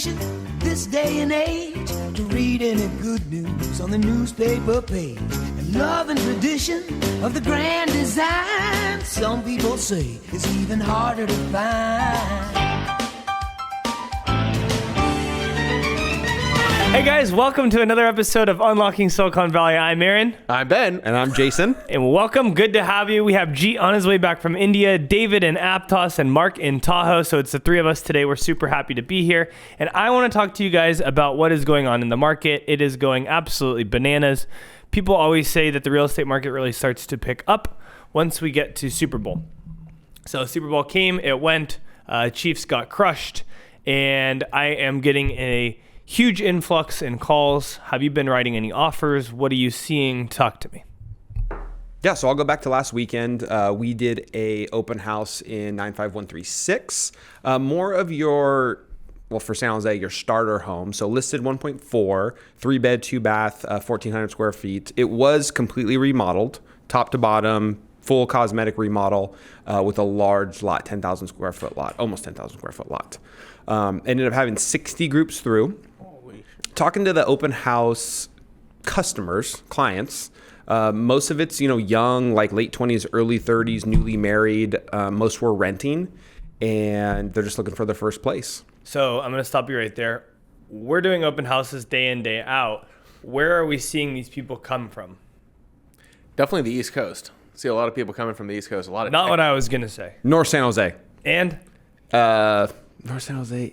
tradition this day and age to read any good news on the newspaper page. And love and tradition of the grand design, some people say is even harder to find. Hey guys, welcome to another episode of Unlocking Silicon Valley. I'm Aaron. I'm Ben. And I'm Jason. And welcome. Good to have you. We have Jeet on his way back from India, David in Aptos, and Mark in Tahoe. So it's the three of us today. We're super happy to be here. And I want to talk to you guys about what is going on in the market. It is going absolutely bananas. People always say that the real estate market really starts to pick up once we get to Super Bowl. So Super Bowl came, it went, Chiefs got crushed, and I am getting a huge influx in calls. Have you been writing any offers? What are you seeing? Talk to me. Yeah, so I'll go back to last weekend. We did a open house in 95136. More of your, well, for San Jose, your starter home. So listed 1.4, 3-bed, 2-bath, 1,400 square feet. It was completely remodeled, top to bottom, full cosmetic remodel with a large lot, 10,000 square foot lot, almost 10,000 square foot lot. Ended up having 60 groups through. Talking to the open house customers, clients, most of it's, young, like late 20s, early 30s, newly married. Most were renting, and they're just looking for their first place. So I'm going to stop you right there. We're doing open houses day in, day out. Where are we seeing these people come from? Definitely the East Coast. See a lot of people coming from the East Coast. A lot of Not what I was going to say. North San Jose. And? North San Jose.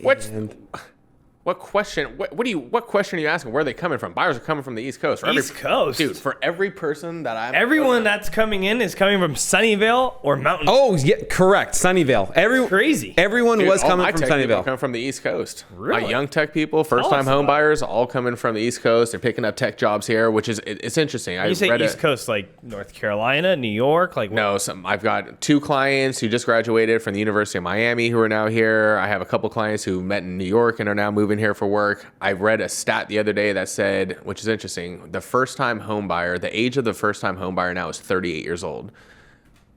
What question? What question are you asking? Where are they coming from? Buyers are coming from the East Coast. East Coast, dude. For every person that everyone that's coming in is coming from Sunnyvale or Mountain. Oh, yeah, correct. Sunnyvale. Crazy. Everyone was coming from Sunnyvale. Coming from the East Coast. Really? My young tech people, first-time home buyers, all coming from the East Coast. They're picking up tech jobs here, which is it's interesting. You say East Coast, like North Carolina, New York, like no. I've got 2 clients who just graduated from the University of Miami who are now here. I have a couple clients who met in New York and are now moving here for work. I read a stat the other day that said, which is interesting, the first-time home buyer, the age of the first-time home buyer now is 38 years old.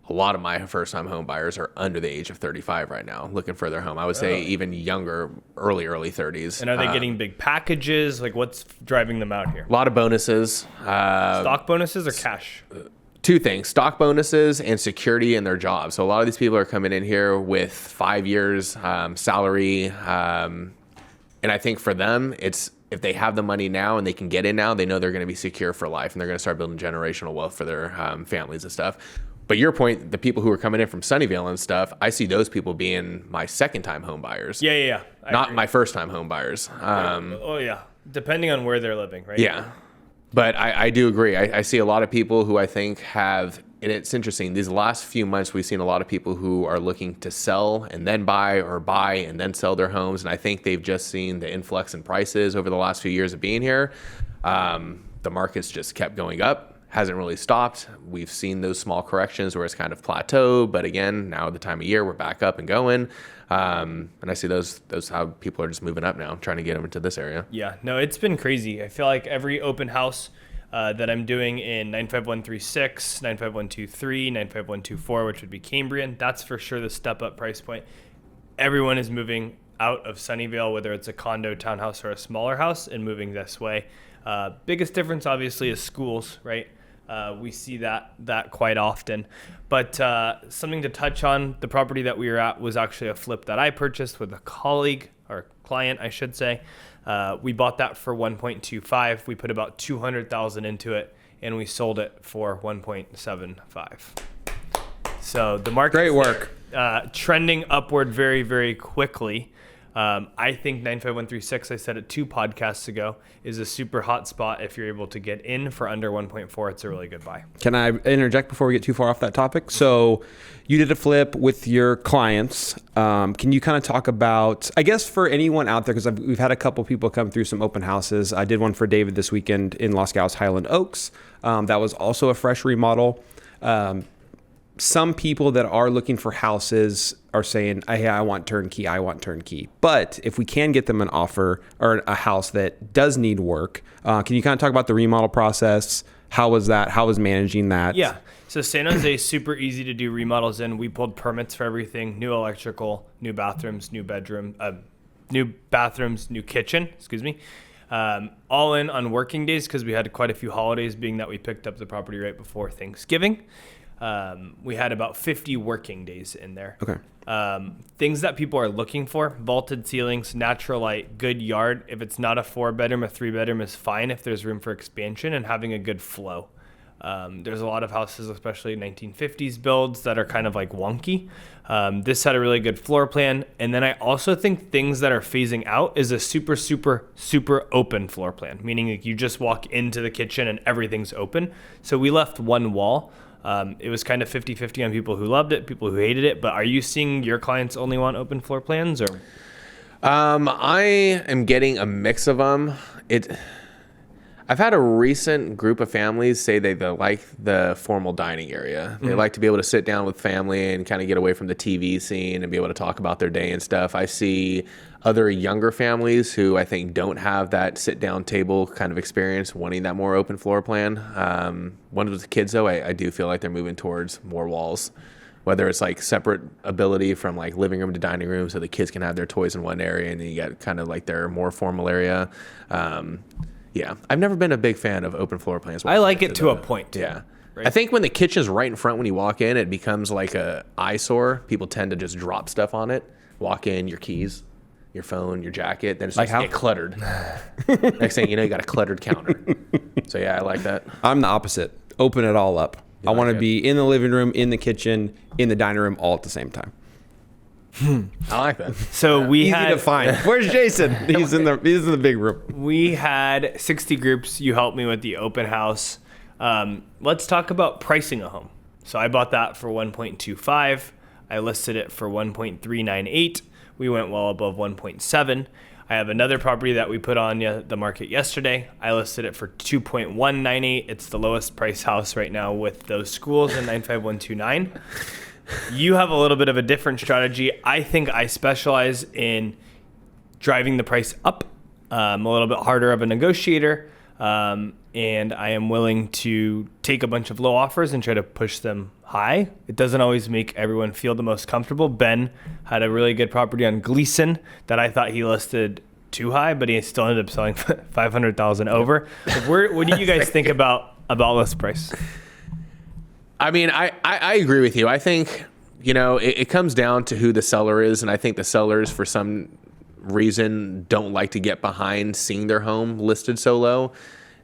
A lot of my first-time home buyers are under the age of 35 right now, looking for their home. I would say even younger, early 30s. And are they getting big packages? Like, what's driving them out here? A lot of bonuses. Stock bonuses or cash? 2 things, stock bonuses and security in their job. So a lot of these people are coming in here with 5 years salary. And I think for them, it's if they have the money now and they can get in now, they know they're going to be secure for life and they're going to start building generational wealth for their families and stuff. But your point, the people who are coming in from Sunnyvale and stuff, I see those people being my second-time home buyers. Yeah. Not my first-time home buyers. Depending on where they're living, right? Yeah. But I do agree. I see a lot of people who I think have, and it's interesting, these last few months we've seen a lot of people who are looking to sell and then buy or buy and then sell their homes. And I think they've just seen the influx in prices over the last few years of being here. The market's just kept going up, hasn't really stopped. We've seen those small corrections where it's kind of plateaued. But again, now the time of year, we're back up and going. And I see those how people are just moving up now, trying to get them into this area. Yeah, no, it's been crazy. I feel like every open house that I'm doing in 95136, 95123, 95124, which would be Cambrian, that's for sure the step up price point. Everyone is moving out of Sunnyvale, whether it's a condo, townhouse, or a smaller house, and moving this way. Biggest difference, obviously, is schools, right? We see that quite often. But something to touch on, the property that we were at was actually a flip that I purchased with a colleague, or client, I should say. We bought that for 1.25. We put about 200,000 into it, and we sold it for 1.75. So the market, great work, trending upward very, very quickly. I think 95136, I said it 2 podcasts ago, is a super hot spot. If you're able to get in for under 1.4, it's a really good buy. Can I interject before we get too far off that topic? So you did a flip with your clients. Can you kind of talk about, I guess for anyone out there, because we've had a couple people come through some open houses. I did one for David this weekend in Los Gatos Highland Oaks. That was also a fresh remodel. Some people that are looking for houses are saying, hey, I want turnkey. But if we can get them an offer or a house that does need work, can you kind of talk about the remodel process? How was that? How was managing that? Yeah. So San Jose is super easy to do remodels in. We pulled permits for everything, new electrical, new bathrooms, new bedroom, new bathrooms, new kitchen, excuse me. All in on working days because we had quite a few holidays, being that we picked up the property right before Thanksgiving. We had about 50 working days in there. Okay. Things that people are looking for: vaulted ceilings, natural light, good yard. If it's not a 4-bedroom, a 3-bedroom is fine if there's room for expansion, and having a good flow. There's a lot of houses, especially 1950s builds, that are kind of like wonky. This had a really good floor plan. And then I also think things that are phasing out is a super, super, super open floor plan, meaning like you just walk into the kitchen and everything's open. So we left one wall. It was kind of 50-50 on people who loved it, people who hated it. But are you seeing your clients only want open floor plans, or? I am getting a mix of them. I've had a recent group of families say they like the formal dining area. They like to be able to sit down with family and kind of get away from the TV scene and be able to talk about their day and stuff. I see other younger families who I think don't have that sit-down table kind of experience, wanting that more open floor plan. One of the kids, though, I do feel like they're moving towards more walls, whether it's like separate ability from like living room to dining room so the kids can have their toys in one area and then you got kind of like their more formal area. Yeah, I've never been a big fan of open floor plans. I like it to a point. Yeah. Right? I think when the kitchen's right in front when you walk in, it becomes like a eyesore. People tend to just drop stuff on it. Walk in, your keys, your phone, your jacket, then it's just get cluttered. Next thing you know, you got a cluttered counter. So yeah, I like that. I'm the opposite. Open it all up. I want to be in the living room, in the kitchen, in the dining room, all at the same time. I like that. So we Easy had to find. Where's Jason? He's in the big room. We had 60 groups. You helped me with the open house. Let's talk about pricing a home. So I bought that for 1.25. I listed it for 1.398. We went well above 1.7. I have another property that we put on the market yesterday. I listed it for 2.198. It's the lowest price house right now with those schools in 95129. You have a little bit of a different strategy. I think I specialize in driving the price up. I'm a little bit harder of a negotiator, and I am willing to take a bunch of low offers and try to push them high. It doesn't always make everyone feel the most comfortable. Ben had a really good property on Gleason that I thought he listed too high, but he still ended up selling $500,000 over. What do you guys think about list price? I mean, I agree with you. I think, it comes down to who the seller is. And I think the sellers, for some reason, don't like to get behind seeing their home listed so low.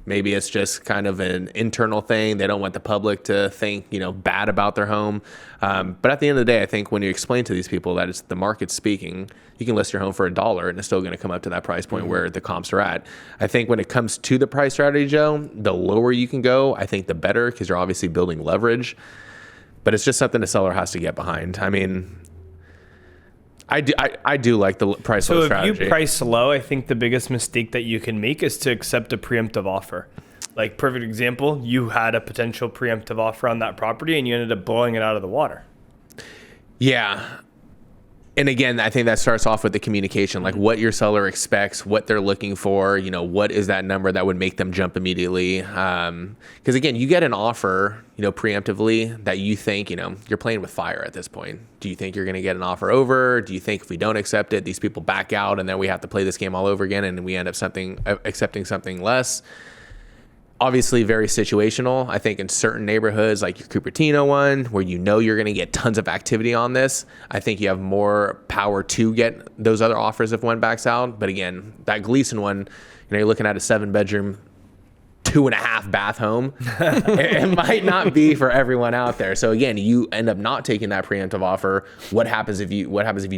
Maybe it's just kind of an internal thing. They don't want the public to think, bad about their home. But at the end of the day, I think when you explain to these people that it's the market speaking, you can list your home for $1 and it's still going to come up to that price point where the comps are at. I think when it comes to the price strategy, Joe, the lower you can go, I think the better, because you're obviously building leverage. But it's just something the seller has to get behind. I mean, I do like the price low strategy. So if you price low, I think the biggest mistake that you can make is to accept a preemptive offer. Like, perfect example, you had a potential preemptive offer on that property and you ended up blowing it out of the water. Yeah. And again, I think that starts off with the communication, like what your seller expects, what they're looking for, what is that number that would make them jump immediately? Because again, you get an offer, preemptively that you think, you're playing with fire at this point. Do you think you're going to get an offer over? Do you think if we don't accept it, these people back out and then we have to play this game all over again and we end up accepting something less? Obviously very situational. I think in certain neighborhoods like your Cupertino one, where you're going to get tons of activity on this, I think you have more power to get those other offers if one backs out. But again, that Gleason one, you're looking at a 7-bedroom, 2.5 bath home. It might not be for everyone out there. So again, you end up not taking that preemptive offer. What happens if you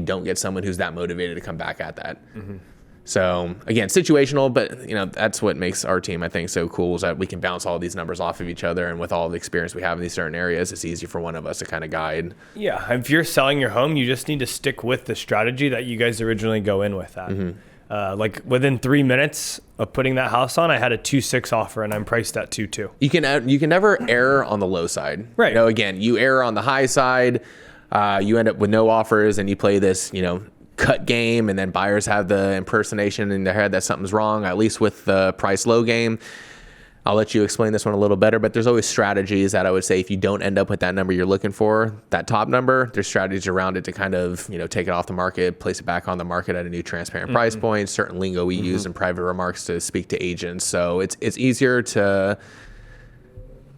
don't get someone who's that motivated to come back at that? Mm-hmm. So again, situational, but that's what makes our team, I think, so cool, is that we can bounce all these numbers off of each other, and with all the experience we have in these certain areas, it's easy for one of us to kind of guide. Yeah, if you're selling your home, you just need to stick with the strategy that you guys originally go in with that. Mm-hmm. Like within 3 minutes of putting that house on, I had a 2.6 offer, and I'm priced at 2.2. You can never err on the low side, right? Again, you err on the high side, you end up with no offers, and you play this, cut game, and then buyers have the impersonation in their head that something's wrong, at least with the price low game. I'll let you explain this one a little better, but there's always strategies that I would say if you don't end up with that number you're looking for, that top number, there's strategies around it to kind of, take it off the market, place it back on the market at a new transparent price point, certain lingo we use in private remarks to speak to agents. So it's easier to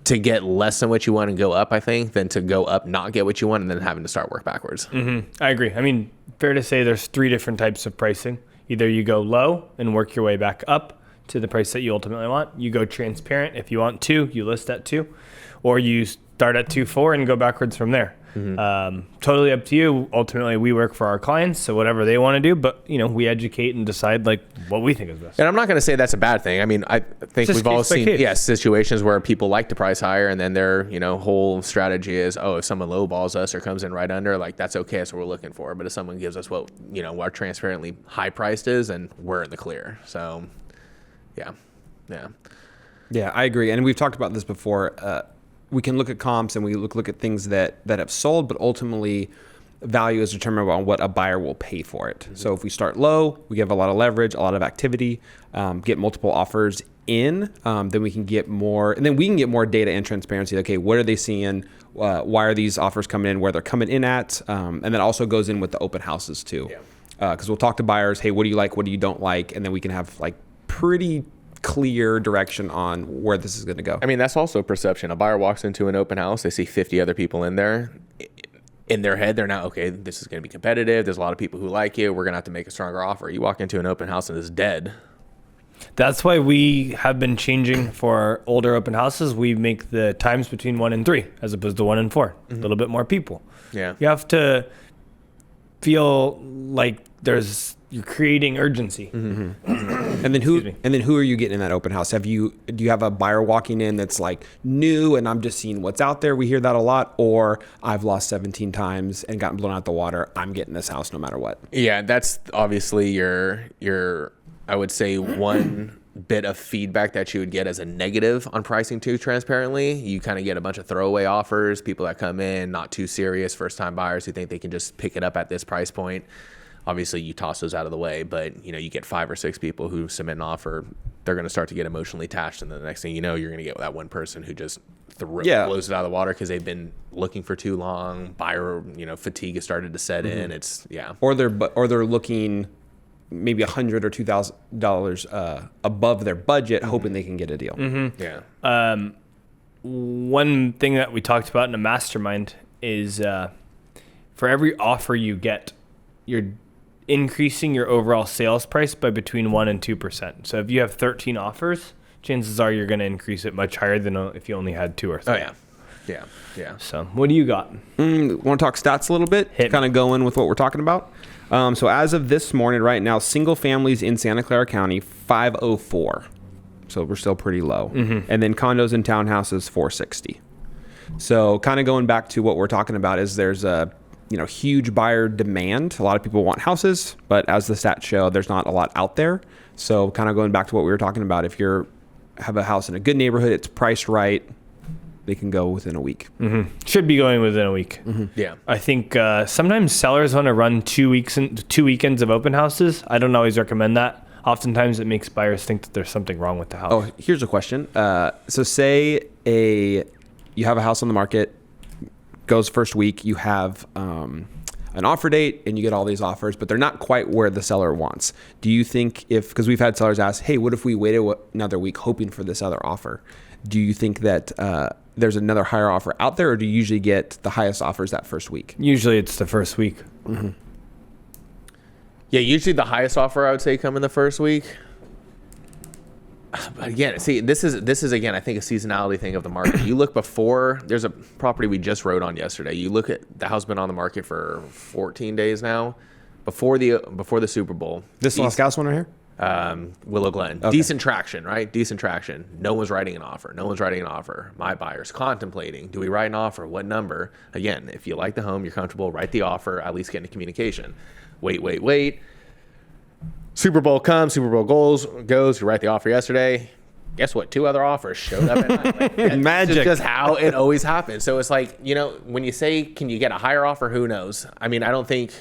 get less than what you want and go up, I think, than to go up, not get what you want, and then having to start work backwards. I agree. I mean, fair to say there's 3 different types of pricing. Either you go low and work your way back up to the price that you ultimately want. You go transparent. If you want 2, you list at 2, or you start at 2.4 and go backwards from there. Totally up to you. Ultimately, we work for our clients, so whatever they want to do, but we educate and decide like what we think is best. And I'm not going to say that's a bad thing. I mean, I think we've all seen situations where people like to price higher, and then their whole strategy is, if someone lowballs us or comes in right under, like that's okay, that's what we're looking for. But if someone gives us what our transparently high priced is, and we're in the clear. So yeah, I agree. And we've talked about this before. We can look at comps and we look at things that have sold, but ultimately value is determined on what a buyer will pay for it. So if we start low, we have a lot of leverage, a lot of activity, get multiple offers in, then we can get more, and then we can get more data and transparency. Okay, what are they seeing? Why are these offers coming in? Where they're coming in at? And that also goes in with the open houses too. Because we'll talk to buyers, hey, what do you like? What do you don't like? And then we can have like pretty clear direction on where this is going to go. I mean, that's also perception. A buyer walks into an open house, they see 50 other people in there. In their head, they're not, okay, this is going to be competitive. There's a lot of people who like you. We're going to have to make a stronger offer. You walk into an open house and it's dead. That's why we have been changing for our older open houses. We make the times between 1 and 3 as opposed to 1 and 4. A little bit more people. Yeah. You have to feel like you're creating urgency. And then who are you getting in that open house? Do you have a buyer walking in that's like new and I'm just seeing what's out there? We hear that a lot. Or I've lost 17 times and gotten blown out the water. I'm getting this house no matter what. Yeah, that's obviously your I would say one bit of feedback that you would get as a negative on pricing too transparently. You kind of get a bunch of throwaway offers, people that come in not too serious, first time buyers who think they can just pick it up at this price point. Obviously, you toss those out of the way, but you get 5 or 6 people who submit an offer. They're going to start to get emotionally attached, and then the next thing you know, you're going to get that one person who just blows it out of the water because they've been looking for too long. Buyer, fatigue has started to set in. It's or they're looking maybe $100 or $2,000 above their budget, hoping they can get a deal. Yeah. One thing that we talked about in a mastermind is for every offer you get, you're increasing your overall sales price by between 1 and 2%. So if you have 13 offers, chances are you're going to increase it much higher than if you only had 2 or 3. Oh, yeah. So what do you got? Want to talk stats a little bit? Kind of go in with what we're talking about. So as of this morning, right now, single families in Santa Clara County, 504. So we're still pretty low. And then condos and townhouses, 460. So kind of going back to what we're talking about is there's a huge buyer demand. A lot of people want houses, but as the stats show, there's not a lot out there. So kind of going back to what we were talking about, if you have a house in a good neighborhood, it's priced right, they can go within a week. Should be going within a week. Yeah. I think sometimes sellers want to run 2 weekends of open houses. I don't always recommend that. Oftentimes it makes buyers think that there's something wrong with the house. Oh, here's a question. So say you have a house on the market, goes first week, you have an offer date and you get all these offers, but they're not quite where the seller wants. Do you think because we've had sellers ask, hey, what if we waited another week hoping for this other offer? Do you think that there's another higher offer out there, or do you usually get the highest offers that first week? Usually it's the first week. Yeah, usually the highest offer I would say come in the first week. But again, see, this is again, I think a seasonality thing of the market. You look before, there's a property we just wrote on yesterday. You look at the house been on the market for 14 days now, before the Super Bowl. This Las Vegas one right here? Willow Glen. Okay. Decent traction, right? Decent traction. No one's writing an offer. My buyer's contemplating. Do we write an offer? What number? Again, if you like the home, you're comfortable, write the offer, at least get into communication. Wait. Super Bowl comes, Super Bowl goes, you write the offer yesterday. Guess what? 2 other offers showed up at night. Like, Magic. It's just how it always happens. So it's like, when you say, can you get a higher offer? Who knows? I mean, I don't think.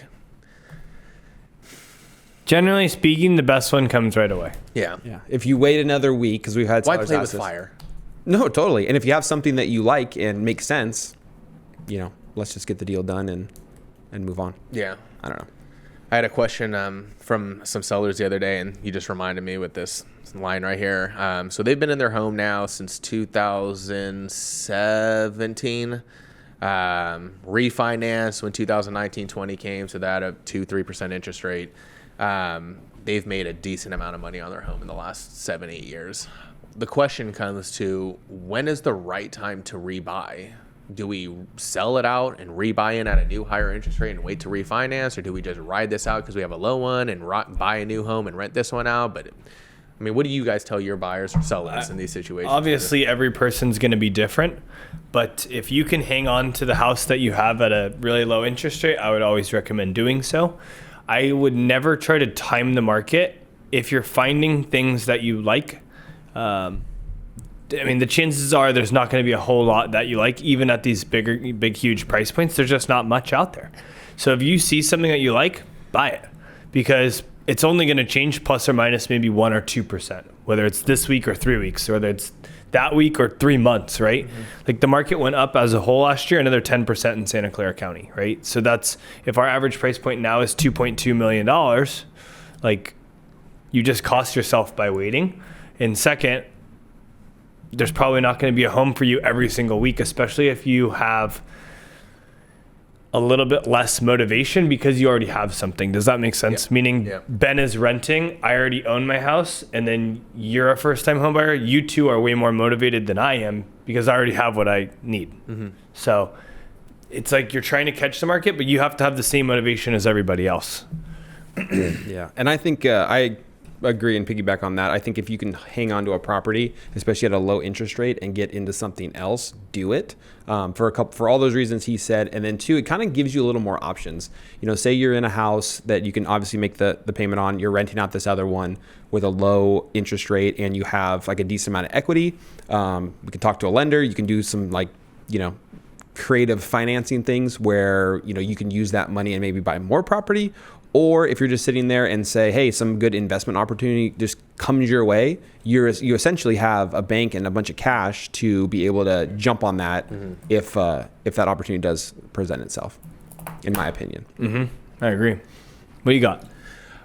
Generally speaking, the best one comes right away. Yeah. If you wait another week, because we've had Why sellers play ask with us. fire? No, totally. And if you have something that you like and makes sense, let's just get the deal done and move on. Yeah. I don't know. I had a question from some sellers the other day, and you just reminded me with this line right here. So they've been in their home now since 2017. Refinance when 2019-20 came, so that a 2-3% interest rate. They've made a decent amount of money on their home in the last 7-8 years. The question comes to, when is the right time to rebuy? Do we sell it out and rebuy in at a new higher interest rate and wait to refinance, or do we just ride this out because we have a low one and buy a new home and rent this one out? But I mean, what do you guys tell your buyers or sellers in these situations? Obviously, every person's going to be different, but if you can hang on to the house that you have at a really low interest rate, I would always recommend doing so. I would never try to time the market. If you're finding things that you like, the chances are there's not going to be a whole lot that you like, even at these big, huge price points. There's just not much out there. So if you see something that you like, buy it, because it's only going to change plus or minus maybe 1 or 2%, whether it's this week or 3 weeks, or whether it's that week or 3 months, right? Mm-hmm. Like the market went up as a whole last year, another 10% in Santa Clara County, right? So that's, if our average price point now is $2.2 million, like you just cost yourself by waiting. And second, there's probably not going to be a home for you every single week, especially if you have a little bit less motivation because you already have something. Does that make sense? Yeah. Meaning Yeah. Ben is renting, I already own my house, and then you're a first-time home buyer. You two are way more motivated than I am because I already have what I need. Mm-hmm. So it's like you're trying to catch the market, but you have to have the same motivation as everybody else. Yeah. And I think I agree and piggyback on that. I think if you can hang on to a property, especially at a low interest rate, and get into something else, do it for all those reasons he said. And then two, it kind of gives you a little more options. Say you're in a house that you can obviously make the payment on, you're renting out this other one with a low interest rate, and you have like a decent amount of equity. We can talk to a lender. You can do some creative financing things where, you can use that money and maybe buy more property. Or if you're just sitting there and say, hey, some good investment opportunity just comes your way, you essentially have a bank and a bunch of cash to be able to jump on that if that opportunity does present itself, in my opinion. Mm-hmm. I agree. What do you got?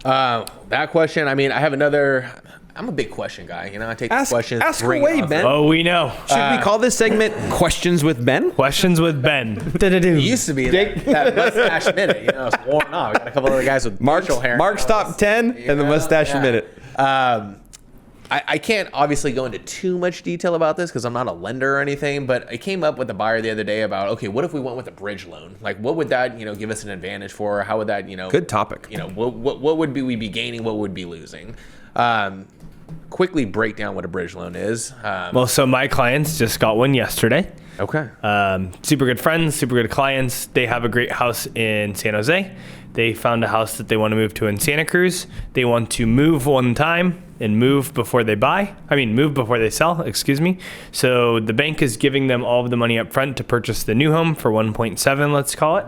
That question, I have another. I'm a big question guy. I take questions. Ask away, Ben. Oh, we know. Should we call this segment Questions with Ben? Questions with Ben. It used to be that mustache minute. It's worn off. We got a couple other guys with facial hair. Mark's top 10 and the mustache minute. I can't obviously go into too much detail about this because I'm not a lender or anything, but I came up with a buyer the other day about, okay, what if we went with a bridge loan? Like, what would that, give us an advantage for? How would that, Good topic. What would we be gaining? What would we be losing? Quickly break down what a bridge loan is. So my clients just got one yesterday. Okay. Super good friends, super good clients. They have a great house in San Jose. They found a house that they want to move to in Santa Cruz. They want to move one time and move before they sell, excuse me. So the bank is giving them all of the money up front to purchase the new home for 1.7, let's call it.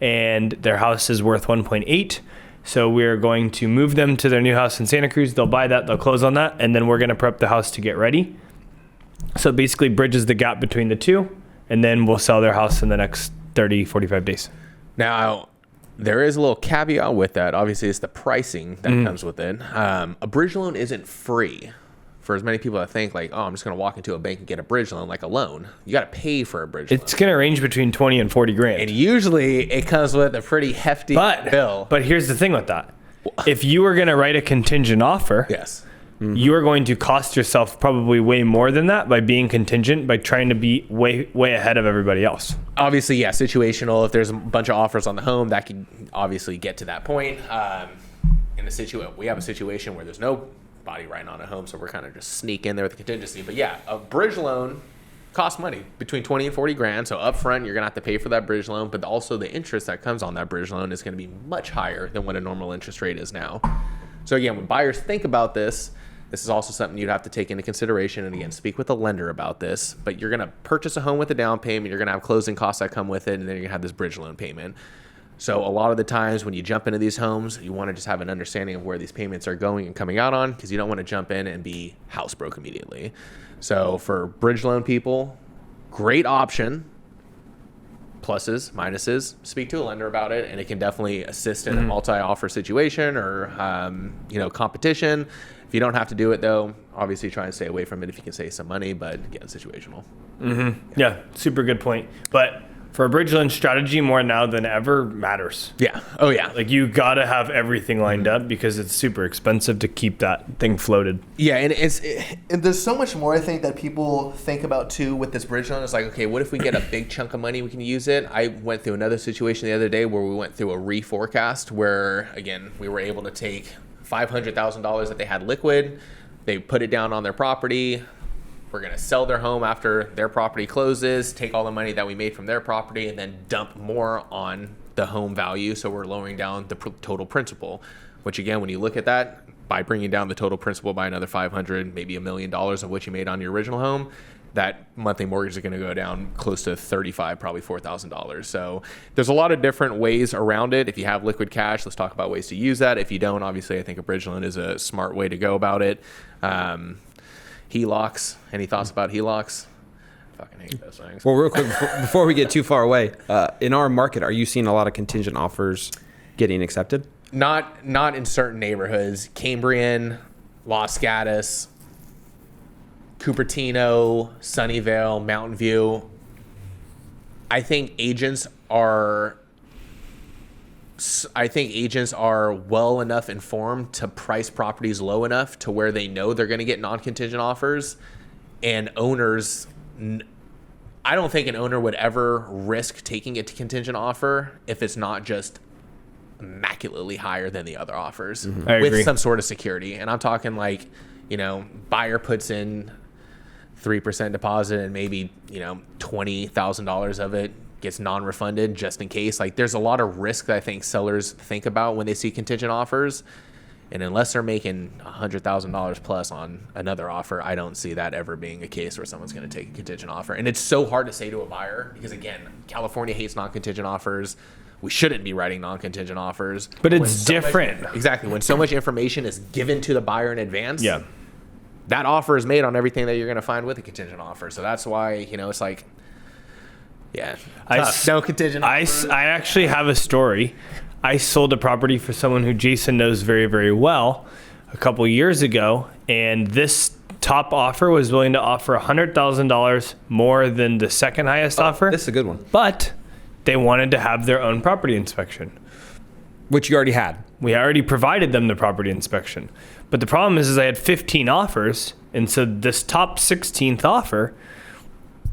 And their house is worth 1.8. So we're going to move them to their new house in Santa Cruz. They'll buy that, they'll close on that, and then we're going to prep the house to get ready. So it basically bridges the gap between the two, and then we'll sell their house in the next 30, 45 days. Now, there is a little caveat with that. Obviously, it's the pricing that comes with it. A bridge loan isn't free. For as many people that think like, oh, I'm just going to walk into a bank and get a bridge loan, like a loan. You got to pay for a bridge loan. It's going to range between 20 and 40 grand. And usually it comes with a pretty hefty bill. But here's the thing with that. If you were going to write a contingent offer, yes, you are going to cost yourself probably way more than that by being contingent, by trying to be way ahead of everybody else. Obviously, yeah, situational. If there's a bunch of offers on the home, that can obviously get to that point. We have a situation where there's no body writing on a home, so we're kind of just sneak in there with the contingency. But yeah, a bridge loan costs money, between 20 and 40 grand. So up front, you're gonna have to pay for that bridge loan, but also the interest that comes on that bridge loan is gonna be much higher than what a normal interest rate is now. So again, when buyers think about this is also something you'd have to take into consideration. And again, speak with a lender about this. But you're gonna purchase a home with a down payment, you're gonna have closing costs that come with it, and then you're gonna have this bridge loan payment. So a lot of the times when you jump into these homes, you want to just have an understanding of where these payments are going and coming out on, because you don't want to jump in and be house broke immediately. So for bridge loan people, great option. Pluses, minuses, speak to a lender about it, and it can definitely assist in a multi-offer situation or, competition. If you don't have to do it, though, obviously try and stay away from it if you can save some money, but again, situational. Yeah, super good point. But for a bridge loan strategy, more now than ever matters. Yeah. Oh, yeah. Like you got to have everything lined up because it's super expensive to keep that thing floated. Yeah, and and there's so much more I think that people think about too with this bridge loan. It's like, okay, what if we get a big chunk of money, we can use it? I went through another situation the other day where we went through a reforecast where, again, we were able to take $500,000 that they had liquid. They put it down on their property. We're going to sell their home after their property closes, take all the money that we made from their property, and then dump more on the home value. So we're lowering down the total principal, which again, when you look at that, by bringing down the total principal by another $500, maybe $1 million of what you made on your original home, that monthly mortgage is going to go down close to $35,000, probably $4,000. So there's a lot of different ways around it. If you have liquid cash, let's talk about ways to use that. If you don't, obviously, I think a bridge loan is a smart way to go about it. HELOCs. Any thoughts about HELOCs? Fucking hate those things. Well, real quick, before we get too far away, in our market, are you seeing a lot of contingent offers getting accepted? Not in certain neighborhoods. Cambrian, Los Gatos, Cupertino, Sunnyvale, Mountain View. I think agents are well enough informed to price properties low enough to where they know they're going to get non-contingent offers, and owners, I don't think an owner would ever risk taking a contingent offer if it's not just immaculately higher than the other offers with some sort of security. And I'm talking like, buyer puts in 3% deposit and maybe, $20,000 of it gets non-refunded just in case. Like there's a lot of risk that I think sellers think about when they see contingent offers. And unless they're making $100,000 plus on another offer, I don't see that ever being a case where someone's going to take a contingent offer. And it's so hard to say to a buyer because, again, California hates non-contingent offers. We shouldn't be writing non-contingent offers. But it's different. Exactly. When so much information is given to the buyer in advance, yeah, that offer is made on everything that you're going to find with a contingent offer. So that's why, it's like, yeah, no contingent offers. I actually have a story. I sold a property for someone who Jason knows very, very well a couple years ago, and this top offer was willing to offer $100,000 more than the second highest offer. This is a good one. But they wanted to have their own property inspection. Which you already had. We already provided them the property inspection. But the problem is I had 15 offers, and so this top 16th offer,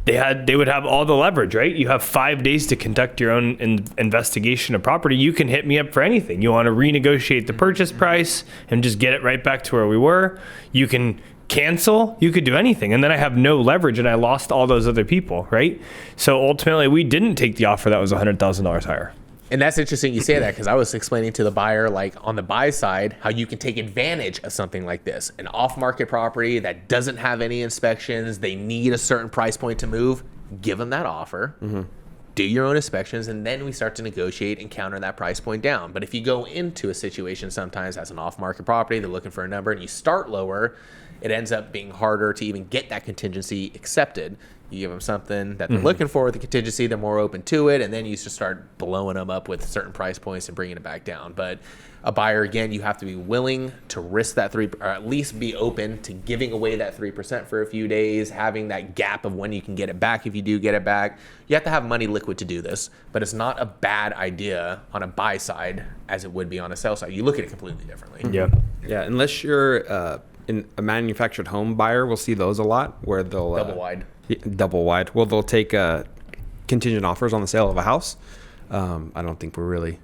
they would have all the leverage, right? You have 5 days to conduct your own investigation of property. You can hit me up for anything. You want to renegotiate the purchase price and just get it right back to where we were. You can cancel. You could do anything. And then I have no leverage and I lost all those other people, right? So ultimately, we didn't take the offer that was $100,000 higher. And that's interesting you say that because I was explaining to the buyer, like on the buy side, how you can take advantage of something like this. An off-market property that doesn't have any inspections, they need a certain price point to move, give them that offer, do your own inspections, and then we start to negotiate and counter that price point down. But if you go into a situation sometimes as an off-market property, they're looking for a number, and you start lower, it ends up being harder to even get that contingency accepted. You give them something that they're looking for with the contingency, they're more open to it, and then you just start blowing them up with certain price points and bringing it back down. But a buyer, again, you have to be willing to risk that or at least be open to giving away that 3% for a few days, having that gap of when you can get it back if you do get it back. You have to have money liquid to do this, but it's not a bad idea on a buy side as it would be on a sell side. You look at it completely differently. Yeah, unless you're in a manufactured home buyer, we'll see those a lot where they'll double wide. Well, they'll take contingent offers on the sale of a house. I don't think we're really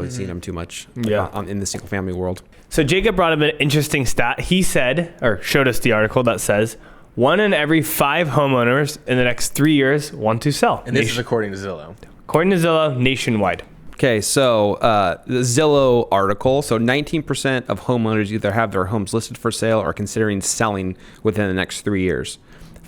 seeing them too much in the single family world. So Jacob brought up an interesting stat. He said, or showed us the article that says 1 in every 5 homeowners in the next 3 years want to sell. And this is according to Zillow. According to Zillow, nationwide. Okay, so the Zillow article, so 19% of homeowners either have their homes listed for sale or considering selling within the next 3 years.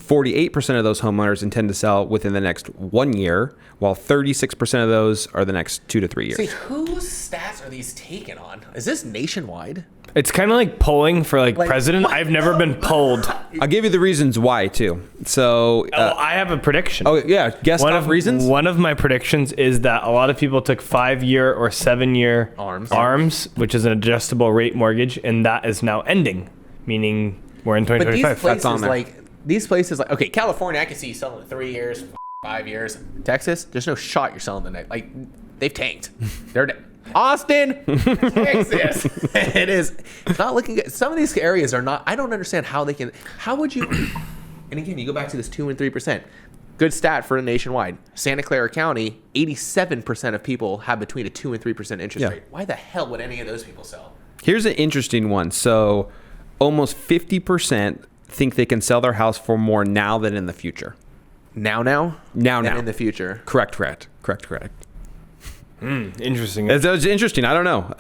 48% of those homeowners intend to sell within the next 1 year, while 36% of those are the next 2 to 3 years. See, whose stats are these taken on? Is this nationwide? It's kind of like polling for like president. I've never been polled. I'll give you the reasons why too. So I have a prediction. oh yeah, guess top reasons. One of my predictions is that a lot of people took 5-year or 7-year arms, which is an adjustable rate mortgage, and that is now ending, meaning we're in 2025. These places like okay, California, I can see you selling in 3 years, 5 years. Texas, there's no shot you're selling the next. Like they've tanked. They're Austin, Texas. It is. It's not looking good. Some of these areas are not. I don't understand how they can. How would you? And again, you go back to this 2 and 3%. Good stat for nationwide. Santa Clara County, 87% of people have between a 2 and 3% interest rate. Why the hell would any of those people sell? Here's an interesting one. So, almost 50% think they can sell their house for more now than in the future. Now, Now. in the future. Correct. Interesting. It's interesting. I don't know.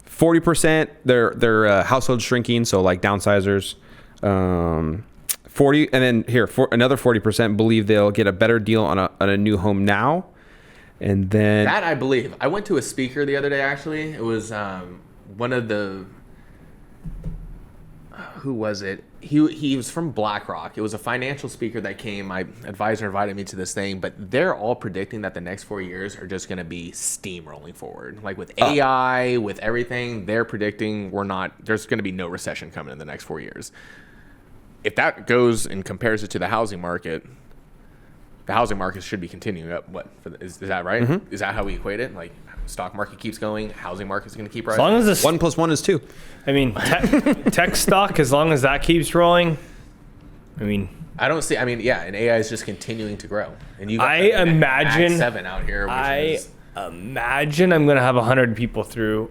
40% their household shrinking, so like downsizers. 40, and then here for another 40% believe they'll get a better deal on a new home now, and then that I believe. I went to a speaker the other day. Actually, it was one of the. Who was it? He was from BlackRock. It was a financial speaker that came. My advisor invited me to this thing, but they're all predicting that the next 4 years are just going to be steamrolling forward. Like with AI, with everything, they're predicting there's going to be no recession coming in the next 4 years. If that goes and compares it to the housing market, the housing market should be continuing up. Is that right? Mm-hmm. Is that how we equate it? Like stock market keeps going, housing market's going to keep rising. As long as this 1 + 1 is 2. I mean, tech stock, as long as that keeps rolling, I mean, I don't see. I mean, yeah, and AI is just continuing to grow. And you got imagine 7 out here. Imagine I'm gonna have 100 people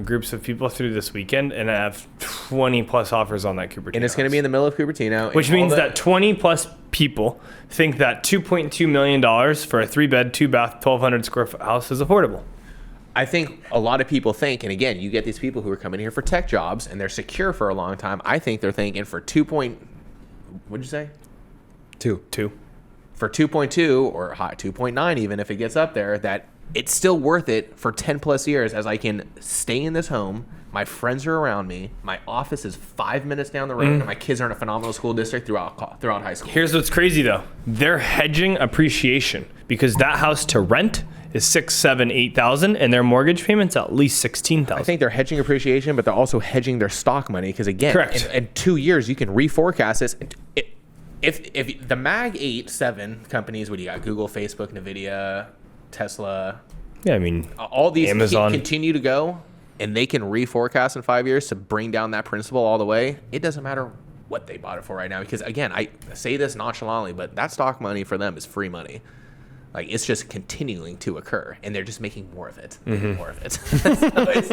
groups of people through this weekend, and I have 20 plus offers on that Cupertino. And it's going to be in the middle of Cupertino, which means that 20 plus people think that $2.2 million for a 3-bed, 2-bath, 1,200 square foot house is affordable. I think a lot of people think, and again, you get these people who are coming here for tech jobs and they're secure for a long time. I think they're thinking for what'd you say? 2. For 2.2 or 2.9, even if it gets up there, that it's still worth it for 10 plus years as I can stay in this home. My friends are around me. My office is 5 minutes down the road, and my kids are in a phenomenal school district throughout high school. Here's what's crazy though: they're hedging appreciation because that house to rent is $6,000, $7,000, $8,000, and their mortgage payments at least $16,000. I think they're hedging appreciation, but they're also hedging their stock money because again, correct. In 2 years you can reforecast this. If the Mag 8, 7 companies, what do you got? Google, Facebook, Nvidia, Tesla. Yeah, I mean, all these Amazon continue to go, and they can reforecast in 5 years to bring down that principal all the way. It doesn't matter what they bought it for right now because again, I say this nonchalantly, but that stock money for them is free money. Like it's just continuing to occur, and they're just making more of it, more of it. So it's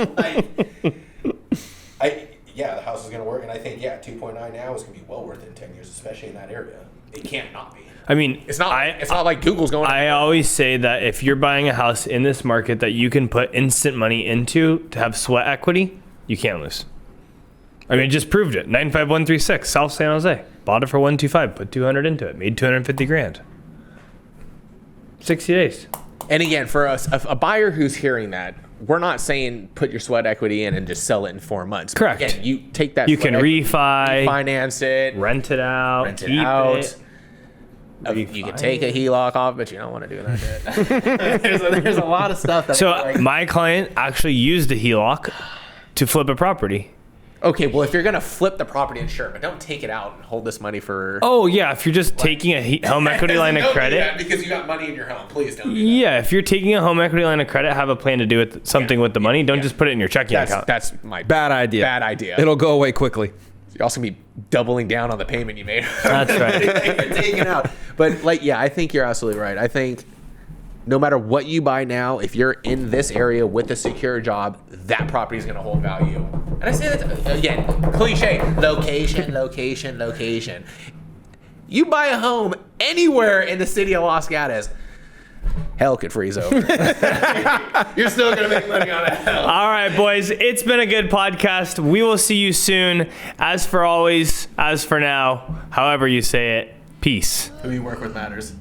the house is going to work, and I think 2.9 now is going to be well worth it in 10 years, especially in that area. It can't not be. I mean, it's not like Google's going. I always say that if you're buying a house in this market that you can put instant money into to have sweat equity, you can't lose. I mean, it just proved it. 95136 South San Jose, bought it for 125, put 200 into it, made 250 grand. 60 days. And again, for us, a buyer who's hearing that, we're not saying put your sweat equity in and just sell it in 4 months. Correct. Again, you take that. You can refinance it, rent it out, keep it. You can take a HELOC off, but you don't want to do that. there's a lot of stuff. So my client actually used a HELOC to flip a property. Okay, well, if you're going to flip the property, sure, but don't take it out and hold this money for... Oh, yeah, if you're just taking a home equity line of credit... because you got money in your home. Please don't do that. Yeah, if you're taking a home equity line of credit, have a plan to do something with the money. Don't just put it in your checking account. That's my bad idea. Bad idea. It'll go away quickly. You're also going to be doubling down on the payment you made. That's right. Taking out. But, I think you're absolutely right. I think... no matter what you buy now, if you're in this area with a secure job, that property is going to hold value. And I say that, again, cliche, location. You buy a home anywhere in the city of Los Gatos, hell could freeze over. You're still going to make money on it. All right, boys, it's been a good podcast. We will see you soon. As for always, as for now, however you say it, Peace. Who you work with matters.